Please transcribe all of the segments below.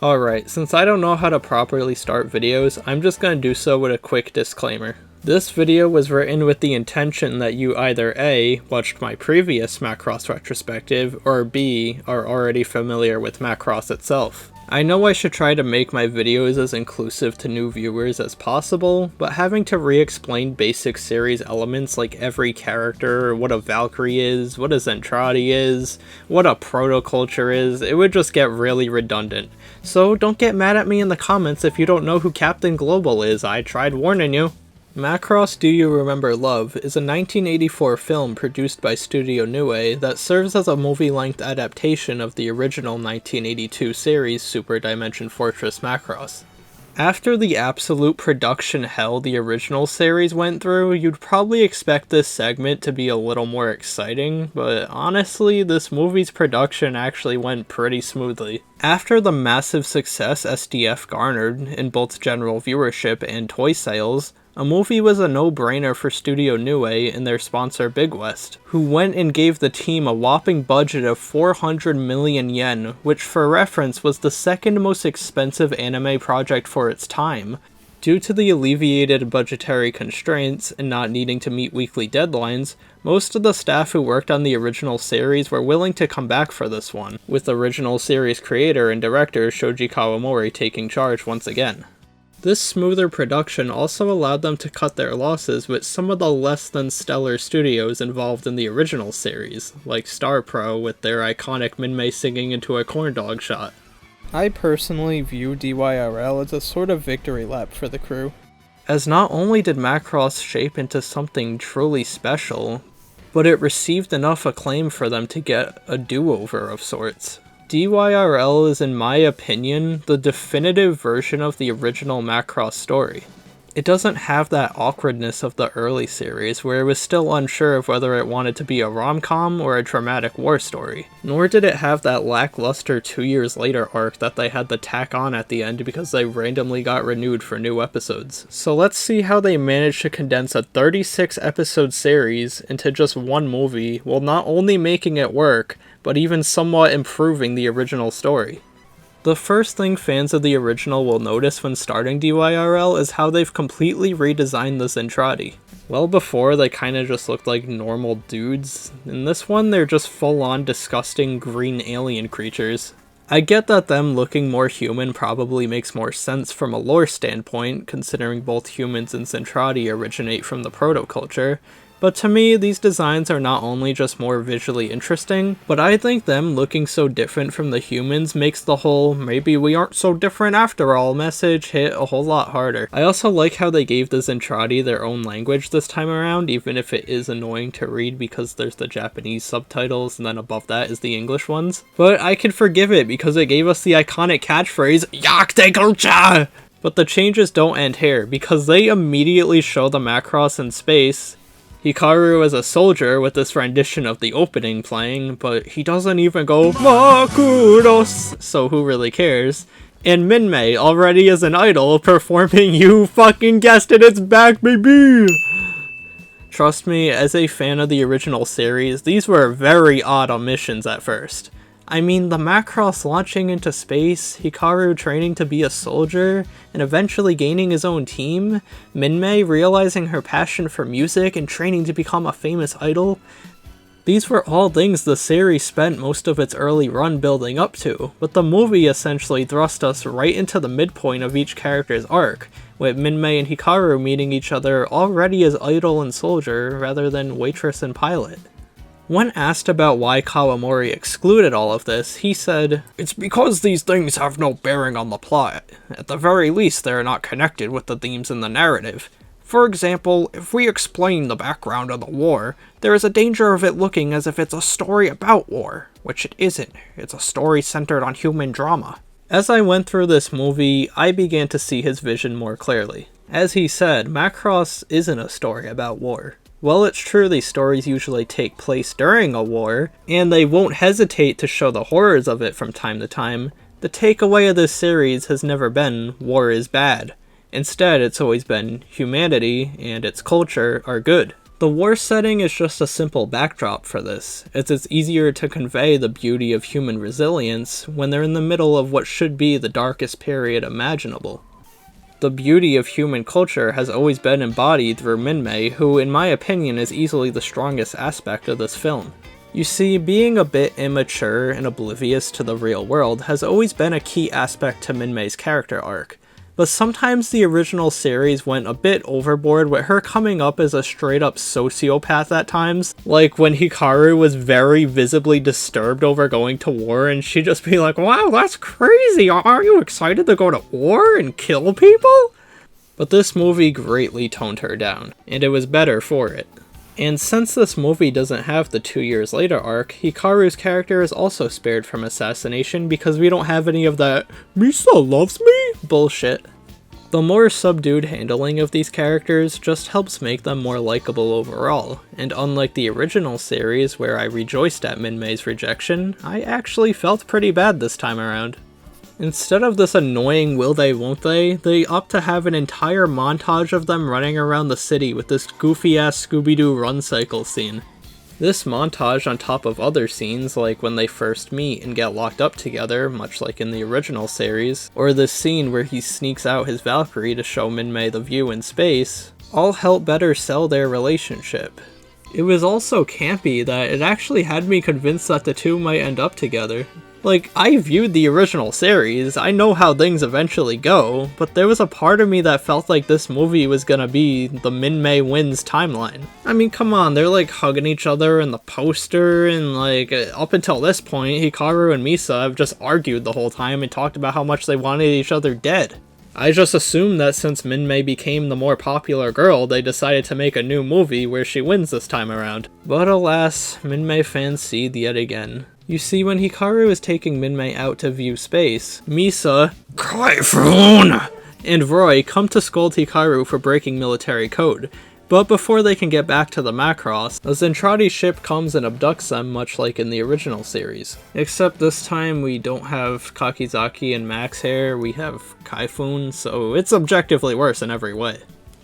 Alright, since I don't know how to properly start videos, I'm just gonna do so with a quick disclaimer. This video was written with the intention that you either A, watched my previous Macross retrospective, or B, are already familiar with Macross itself. I know I should try to make my videos as inclusive to new viewers as possible, but having to re-explain basic series elements like every character, what a Valkyrie is, what a Zentradi is, what a protoculture is, it would just get really redundant. So don't get mad at me in the comments if you don't know who Captain Global is, I tried warning you. Macross Do You Remember Love is a 1984 film produced by Studio Nue that serves as a movie-length adaptation of the original 1982 series Super Dimension Fortress Macross. After the absolute production hell the original series went through, you'd probably expect this segment to be a little more exciting, but honestly, this movie's production actually went pretty smoothly. After the massive success SDF garnered in both general viewership and toy sales, a movie was a no-brainer for Studio Nue and their sponsor Big West, who went and gave the team a whopping budget of 400 million yen, which for reference was the second most expensive anime project for its time. Due to the alleviated budgetary constraints and not needing to meet weekly deadlines, most of the staff who worked on the original series were willing to come back for this one, with original series creator and director Shoji Kawamori taking charge once again. This smoother production also allowed them to cut their losses with some of the less than stellar studios involved in the original series, like Star Pro with their iconic Minmay singing into a corn dog shot. I personally view DYRL as a sort of victory lap for the crew, as not only did Macross shape into something truly special, but it received enough acclaim for them to get a do-over of sorts. DYRL is, in my opinion, the definitive version of the original Macross story. It doesn't have that awkwardness of the early series, where it was still unsure of whether it wanted to be a rom-com or a dramatic war story. Nor did it have that lackluster 2 years later arc that they had to tack on at the end because they randomly got renewed for new episodes. So let's see how they managed to condense a 36 episode series into just one movie, while not only making it work, but even somewhat improving the original story. The first thing fans of the original will notice when starting DYRL is how they've completely redesigned the Zentradi. Well, before they kinda just looked like normal dudes. In this one, they're just full-on disgusting green alien creatures. I get that them looking more human probably makes more sense from a lore standpoint, considering both humans and Zentradi originate from the protoculture, but to me, these designs are not only just more visually interesting, but I think them looking so different from the humans makes the whole "maybe we aren't so different after all" message hit a whole lot harder. I also like how they gave the Zentradi their own language this time around, even if it is annoying to read because there's the Japanese subtitles and then above that is the English ones. But I can forgive it because it gave us the iconic catchphrase, "Yakute Kulcha!" But the changes don't end here, because they immediately show the Macross in space, Hikaru as a soldier with this rendition of the opening playing, but he doesn't even go Macross, so who really cares? And Minmay already as an idol performing "You fucking guessed it, it's back, baby!" Trust me, as a fan of the original series, these were very odd omissions at first. I mean, the Macross launching into space, Hikaru training to be a soldier, and eventually gaining his own team, Minmay realizing her passion for music and training to become a famous idol. These were all things the series spent most of its early run building up to, but the movie essentially thrust us right into the midpoint of each character's arc, with Minmay and Hikaru meeting each other already as idol and soldier rather than waitress and pilot. When asked about why Kawamori excluded all of this, he said, "It's because these things have no bearing on the plot. At the very least, they are not connected with the themes in the narrative. For example, if we explain the background of the war, there is a danger of it looking as if it's a story about war, which it isn't. It's a story centered on human drama." As I went through this movie, I began to see his vision more clearly. As he said, Macross isn't a story about war. While it's true these stories usually take place during a war, and they won't hesitate to show the horrors of it from time to time, the takeaway of this series has never been war is bad. Instead, it's always been humanity and its culture are good. The war setting is just a simple backdrop for this, as it's easier to convey the beauty of human resilience when they're in the middle of what should be the darkest period imaginable. The beauty of human culture has always been embodied through Minmay, who in my opinion is easily the strongest aspect of this film. You see, being a bit immature and oblivious to the real world has always been a key aspect to Minmay's character arc, but sometimes the original series went a bit overboard with her coming up as a straight up sociopath at times, like when Hikaru was very visibly disturbed over going to war and she'd just be like, wow, that's crazy, aren't you excited to go to war and kill people? But this movie greatly toned her down, and it was better for it. And since this movie doesn't have the 2 years later arc, Hikaru's character is also spared from assassination because we don't have any of that "Misa loves me" bullshit. The more subdued handling of these characters just helps make them more likable overall, and unlike the original series where I rejoiced at Minmay's rejection, I actually felt pretty bad this time around. Instead of this annoying will they won't they opt to have an entire montage of them running around the city with this goofy ass Scooby-Doo run cycle scene. This montage on top of other scenes like when they first meet and get locked up together, much like in the original series, or this scene where he sneaks out his Valkyrie to show Minmay the view in space, all help better sell their relationship. It was also campy that it actually had me convinced that the two might end up together. Like, I viewed the original series, I know how things eventually go, but there was a part of me that felt like this movie was gonna be the Minmay wins timeline. I mean, come on, they're like hugging each other in the poster, and like, up until this point, Hikaru and Misa have just argued the whole time and talked about how much they wanted each other dead. I just assumed that since Minmay became the more popular girl, they decided to make a new movie where she wins this time around. But alas, Minmay fans seed yet again. You see, when Hikaru is taking Minmay out to view space, Misa, Kaifun, and Roy come to scold Hikaru for breaking military code. But before they can get back to the Macross, a Zentradi ship comes and abducts them much like in the original series. Except this time we don't have Kakizaki and Max here, we have Kaifun, so it's objectively worse in every way.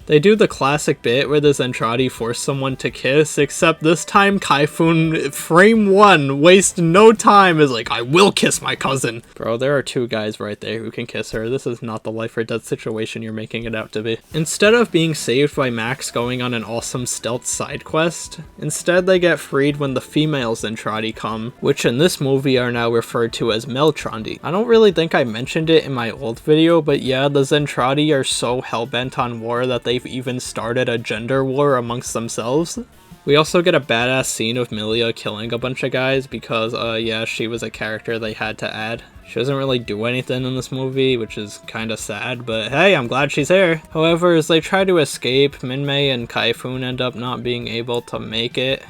They do the classic bit where the Zentradi force someone to kiss, except this time Kaifun, frame one, waste no time, is like, I will kiss my cousin. Bro, there are two guys right there who can kiss her. This is not the life or death situation you're making it out to be. Instead of being saved by Max going on an awesome stealth side quest, instead they get freed when the female Zentradi come, which in this movie are now referred to as Meltrandi. I don't really think I mentioned it in my old video, but yeah, the Zentradi are so hellbent on war that they've even started a gender war amongst themselves. We also get a badass scene of Milia killing a bunch of guys because, yeah, she was a character they had to add. She doesn't really do anything in this movie, which is kinda sad, but hey, I'm glad she's here. However, as they try to escape, Minmay and Kaifun end up not being able to make it.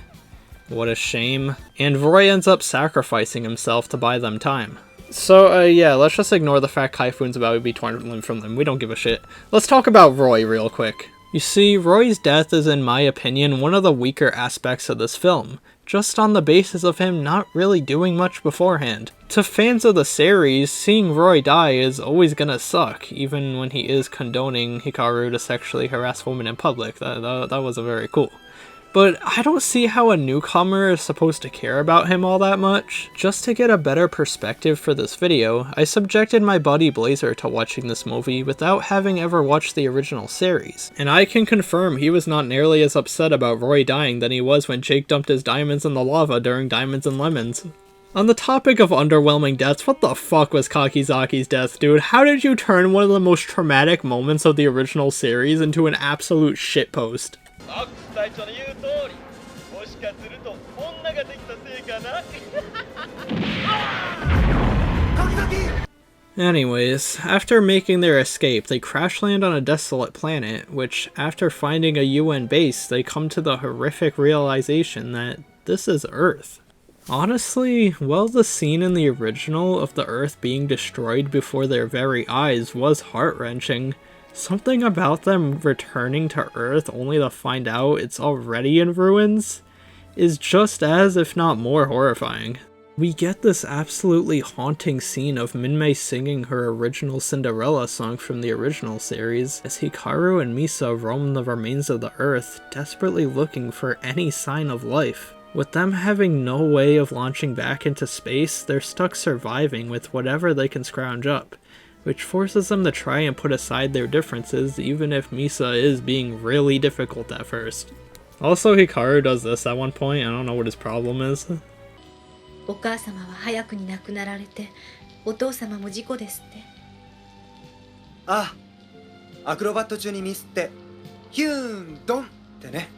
What a shame. And Roy ends up sacrificing himself to buy them time. So, yeah, let's just ignore the fact Kaifun's about to be torn limb from limb. We don't give a shit. Let's talk about Roy real quick. You see, Roy's death is, in my opinion, one of the weaker aspects of this film, just on the basis of him not really doing much beforehand. To fans of the series, seeing Roy die is always gonna suck, even when he is condoning Hikaru to sexually harass women in public. That was very cool. But I don't see how a newcomer is supposed to care about him all that much. Just to get a better perspective for this video, I subjected my buddy Blazer to watching this movie without having ever watched the original series. And I can confirm he was not nearly as upset about Roy dying than he was when Jake dumped his diamonds in the lava during Diamonds and Lemons. On the topic of underwhelming deaths, what the fuck was Kakizaki's death, dude? How did you turn one of the most traumatic moments of the original series into an absolute shitpost? Anyways, after making their escape, they crash land on a desolate planet, which, after finding a UN base, they come to the horrific realization that this is Earth. Honestly, while the scene in the original of the Earth being destroyed before their very eyes was heart-wrenching, something about them returning to Earth only to find out it's already in ruins is just as, if not more, horrifying. We get this absolutely haunting scene of Minmay singing her original Cinderella song from the original series, as Hikaru and Misa roam the remains of the Earth, desperately looking for any sign of life. With them having no way of launching back into space, they're stuck surviving with whatever they can scrounge up, which forces them to try and put aside their differences even if Misa is being really difficult at first. Also, Hikaru does this at one point, I don't know what his problem is. お母様は早くに亡くなられて、お父様も事故ですって。ああ、アクロバット中にミスって、ヒューンドンってね。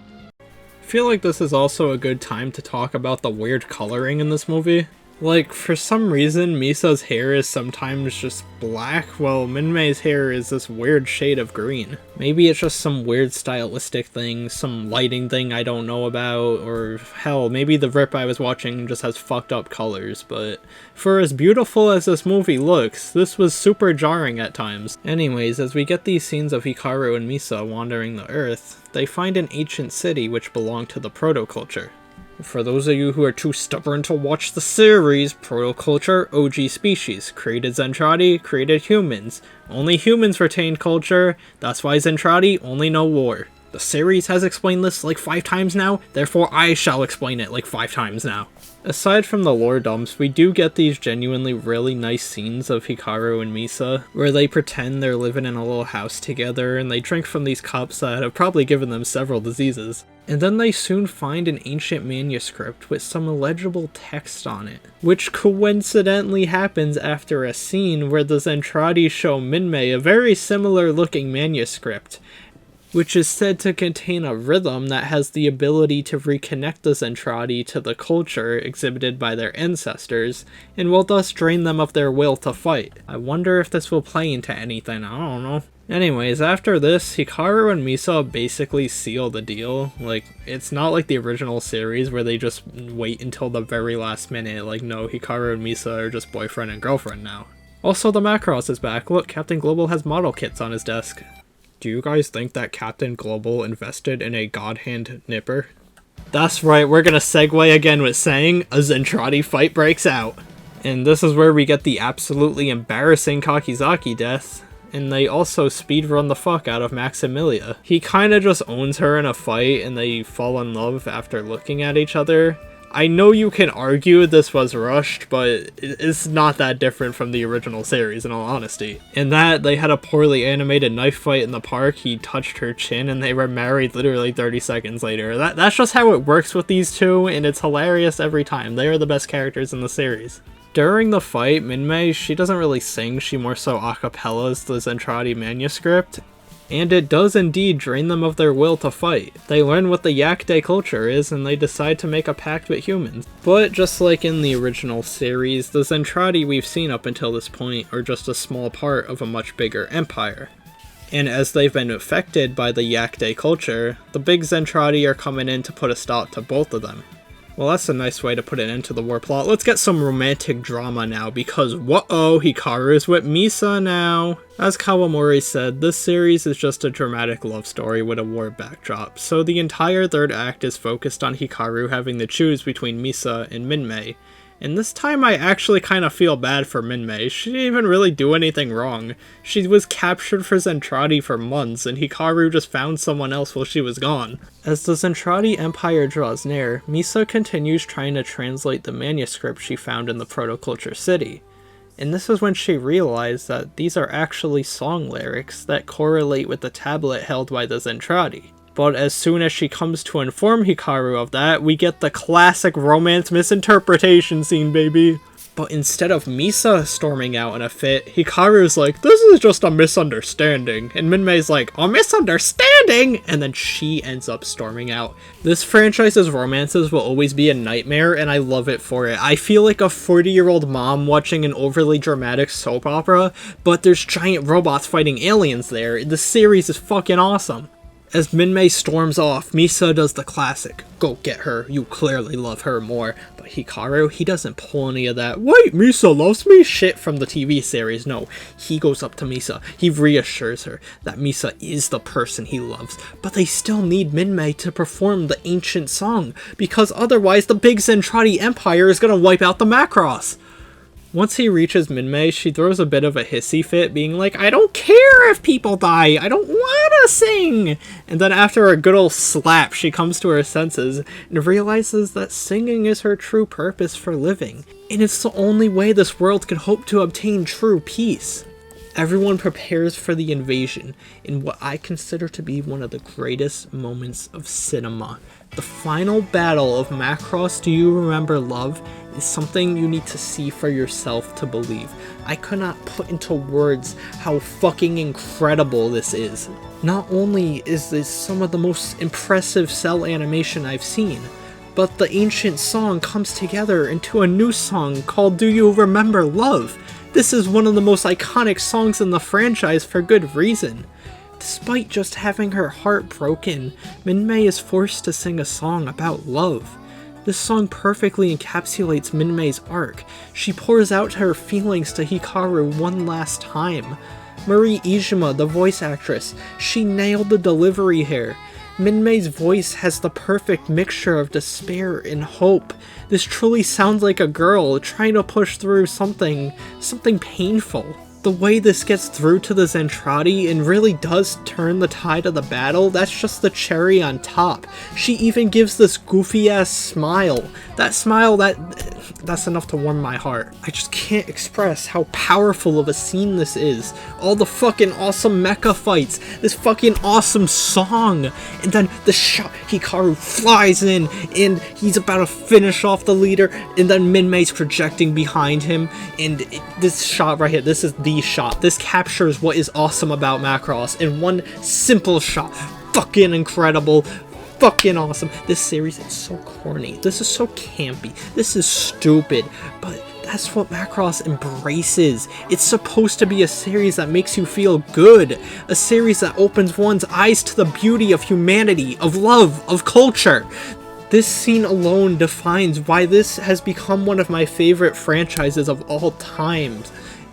I feel like this is also a good time to talk about the weird coloring in this movie. Like, for some reason, Misa's hair is sometimes just black, while Minmay's hair is this weird shade of green. Maybe it's just some weird stylistic thing, some lighting thing I don't know about, or hell, maybe the rip I was watching just has fucked up colors, but for as beautiful as this movie looks, this was super jarring at times. Anyways, as we get these scenes of Hikaru and Misa wandering the Earth, they find an ancient city which belonged to the proto-culture. For those of you who are too stubborn to watch the series, proto-culture, OG species, created Zentradi, created humans. Only humans retained culture, that's why Zentradi only know war. The series has explained this like 5 times now, therefore I shall explain it like 5 times now. Aside from the lore dumps, we do get these genuinely really nice scenes of Hikaru and Misa, where they pretend they're living in a little house together and they drink from these cups that have probably given them several diseases. And then they soon find an ancient manuscript with some illegible text on it, which coincidentally happens after a scene where the Zentradi show Minmay a very similar looking manuscript, which is said to contain a rhythm that has the ability to reconnect the Zentradi to the culture exhibited by their ancestors, and will thus drain them of their will to fight. I wonder if this will play into anything, I don't know. Anyways, after this, Hikaru and Misa basically seal the deal. Like, it's not like the original series where they just wait until the very last minute, like no, Hikaru and Misa are just boyfriend and girlfriend now. Also, the Macross is back. Look, Captain Global has model kits on his desk. Do you guys think that Captain Global invested in a God Hand Nipper? That's right, we're gonna segue again with saying a Zentradi fight breaks out. And this is where we get the absolutely embarrassing Kakizaki death. And they also speedrun the fuck out of Maximilia. He kinda just owns her in a fight and they fall in love after looking at each other. I know you can argue this was rushed, but it's not that different from the original series in all honesty. In that, they had a poorly animated knife fight in the park, he touched her chin, and they were married literally 30 seconds later. That's just how it works with these two, and it's hilarious every time. They are the best characters in the series. During the fight, Minmay, she doesn't really sing, she more so acapellas the Zentradi manuscript, and it does indeed drain them of their will to fight. They learn what the Yakde culture is, and they decide to make a pact with humans. But just like in the original series, the Zentradi we've seen up until this point are just a small part of a much bigger empire. And as they've been affected by the Yakde culture, the big Zentradi are coming in to put a stop to both of them. Well, that's a nice way to put an end to the war plot. Let's get some romantic drama now, because whoa, Hikaru is with Misa now! As Kawamori said, this series is just a dramatic love story with a war backdrop, so the entire third act is focused on Hikaru having to choose between Misa and Minmay. And this time I actually kind of feel bad for Minmay. She didn't even really do anything wrong. She was captured for Zentradi for months, and Hikaru just found someone else while she was gone. As the Zentradi Empire draws near, Misa continues trying to translate the manuscript she found in the proto-culture city. And this is when she realized that these are actually song lyrics that correlate with the tablet held by the Zentradi. But as soon as she comes to inform Hikaru of that, we get the classic romance misinterpretation scene, baby. But instead of Misa storming out in a fit, Hikaru's like, this is just a misunderstanding. And Minmay's like, a misunderstanding? And then she ends up storming out. This franchise's romances will always be a nightmare, and I love it for it. I feel like a 40-year-old mom watching an overly dramatic soap opera, but there's giant robots fighting aliens there. The series is fucking awesome. As Minmay storms off, Misa does the classic, "Go get her, you clearly love her more." But Hikaru, he doesn't pull any of that, "Wait, Misa loves me?" shit from the TV series. No, he goes up to Misa, he reassures her that Misa is the person he loves, but they still need Minmay to perform the ancient song, because otherwise the Big Zentradi Empire is gonna wipe out the Macross. Once he reaches Minmay, she throws a bit of a hissy fit, being like, "I don't care if people die, I don't wanna sing!" And then after a good ol' slap, she comes to her senses and realizes that singing is her true purpose for living, and it's the only way this world can hope to obtain true peace. Everyone prepares for the invasion in what I consider to be one of the greatest moments of cinema. The final battle of Macross Do You Remember Love is something you need to see for yourself to believe. I could not put into words how fucking incredible this is. Not only is this some of the most impressive cell animation I've seen, but the ancient song comes together into a new song called Do You Remember Love? This is one of the most iconic songs in the franchise for good reason. Despite just having her heart broken, Minmay is forced to sing a song about love. This song perfectly encapsulates Minmay's arc. She pours out her feelings to Hikaru one last time. Marie Iijima, the voice actress, she nailed the delivery here. Minmay's voice has the perfect mixture of despair and hope. This truly sounds like a girl trying to push through something painful. The way this gets through to the Zentradi and really does turn the tide of the battle, that's just the cherry on top. She even gives this goofy ass smile. That smile, that's enough to warm my heart. I just can't express how powerful of a scene this is. All the fucking awesome mecha fights, this fucking awesome song, and then the shot, Hikaru flies in and he's about to finish off the leader, and then Minmay's projecting behind him, and this shot right here, this is the shot. This captures what is awesome about Macross in one simple shot. Fucking incredible. Fucking awesome. This series is so corny. This is so campy. This is stupid. But that's what Macross embraces. It's supposed to be a series that makes you feel good. A series that opens one's eyes to the beauty of humanity, of love, of culture. This scene alone defines why this has become one of my favorite franchises of all time.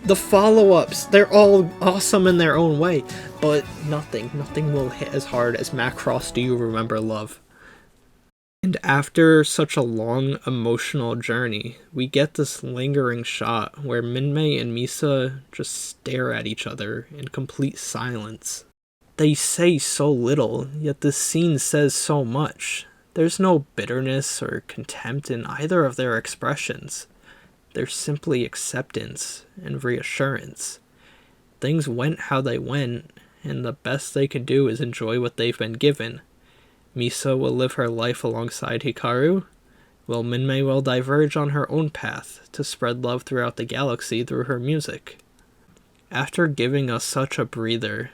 The follow-ups, they're all awesome in their own way, but nothing will hit as hard as Macross Do You Remember Love? And after such a long emotional journey, we get this lingering shot where Minmay and Misa just stare at each other in complete silence. They say so little, yet this scene says so much. There's no bitterness or contempt in either of their expressions. There's simply acceptance and reassurance. Things went how they went, and the best they can do is enjoy what they've been given. Misa will live her life alongside Hikaru, while Minmay will diverge on her own path to spread love throughout the galaxy through her music. After giving us such a breather,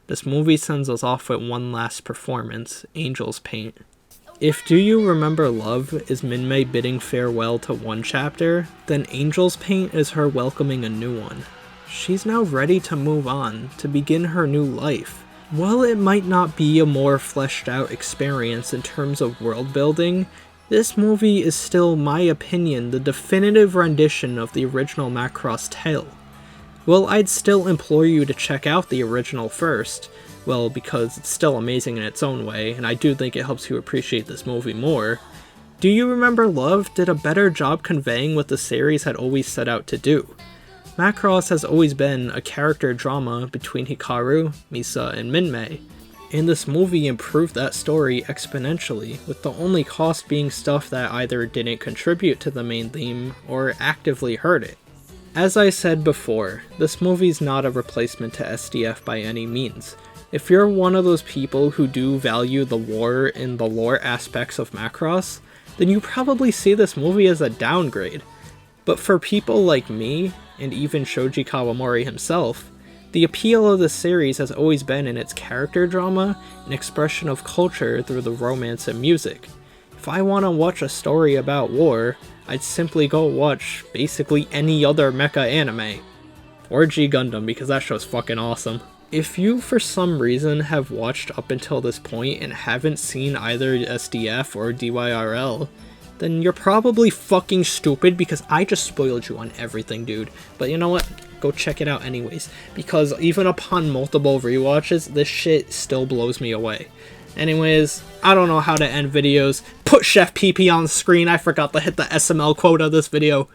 this movie sends us off with one last performance, Angel's Paint. If Do You Remember Love is Minmay bidding farewell to one chapter, then Angel's Paint is her welcoming a new one. She's now ready to move on, to begin her new life. While it might not be a more fleshed out experience in terms of world building, this movie is still, my opinion, the definitive rendition of the original Macross tale. Well, I'd still implore you to check out the original first, well, because it's still amazing in its own way, and I do think it helps you appreciate this movie more. Do You Remember Love did a better job conveying what the series had always set out to do. Macross has always been a character drama between Hikaru, Misa, and Minmay, and this movie improved that story exponentially, with the only cost being stuff that either didn't contribute to the main theme or actively hurt it. As I said before, this movie's not a replacement to SDF by any means. If you're one of those people who do value the war and the lore aspects of Macross, then you probably see this movie as a downgrade. But for people like me, and even Shoji Kawamori himself, the appeal of the series has always been in its character drama and expression of culture through the romance and music. If I want to watch a story about war, I'd simply go watch basically any other mecha anime. Or G Gundam, because that show's fucking awesome. If you for some reason have watched up until this point and haven't seen either SDF or DYRL, then you're probably fucking stupid because I just spoiled you on everything, dude. But you know what? Go check it out anyways, because even upon multiple rewatches, this shit still blows me away. Anyways, I don't know how to end videos. Put Chef PP on the screen. I forgot to hit the SML quote of this video.